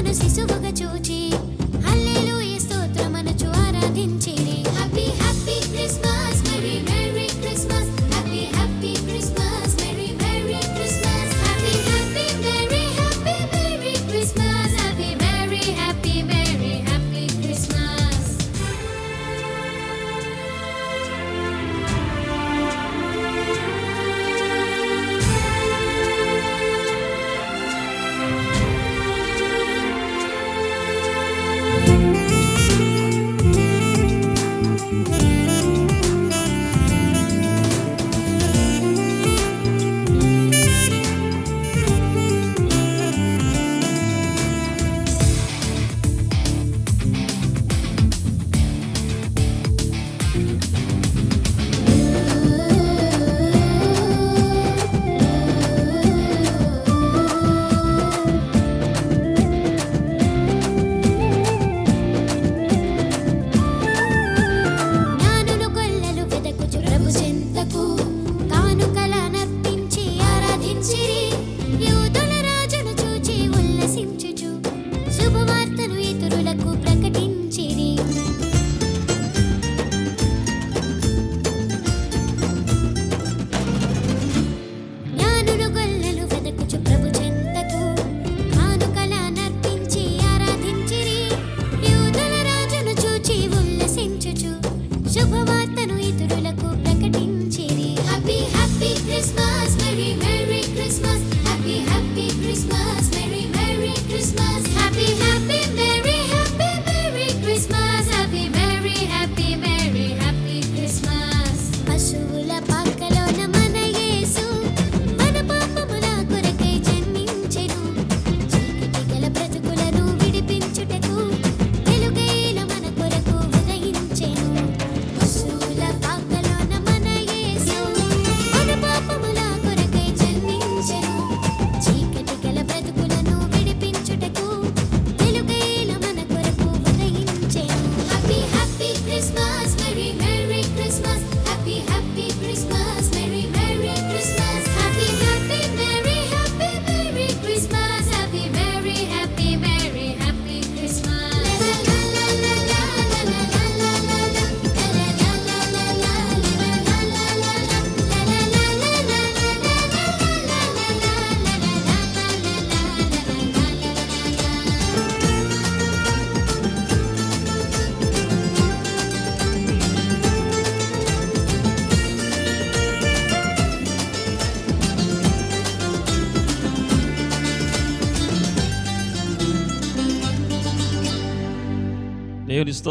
బాలును శిశువుగా చూచి హల్లెలూయా స్తోత్రమనుచు ఆరాధించిరి. Happy happy Christmas, merry merry Christmas, happy happy Christmas, merry merry Christmas, happy happy merry happy merry Christmas, happy merry happy merry happy Christmas. జ్ఞానులు గొల్లలు వెదకుచు ప్రభు చెంతకు కానుకల నర్పించి ఆరాధించిరి. యూదుల రాజును చూచి ఉల్లసించుచు శుభవార్తను ఇతరులకు ప్రకటించిరి. జ్ఞానులు గొల్లలు వెదకుచు ప్రభు చెంతకు కానుకల నర్పించి ఆరాధించిరి. యూదుల రాజును చూచి ఉల్లసించుచు శుభవార్తను ఇతరులకు ప్రకటించిరి. Happy happy Christmas, merry merry Christmas, happy happy Christmas, merry merry Christmas, happy happy merry happy merry Christmas, happy merry happy merry happy Christmas. పశువుల పాకలోన మన యేసు మన పాపముల కొరకై జన్మించెను. చీకటి గల బ్రతుకులను విడిపించుటకు వెలుగైన మన కొరకు ఉదయించెను. పశువుల పాకలోన మన యేసు మన పాపముల కొరకై జన్మించెను. చీకటి గల బ్రతుకులను విడిపించుటకు వెలుగైన మన కొరకు ఉదయించెను. Happy happy Christmas, merry merry Christmas, happy happy Christmas, merry merry Christmas, happy happy merry happy merry Christmas, happy merry happy merry happy Christmas. దేవుని స్తోత్రం.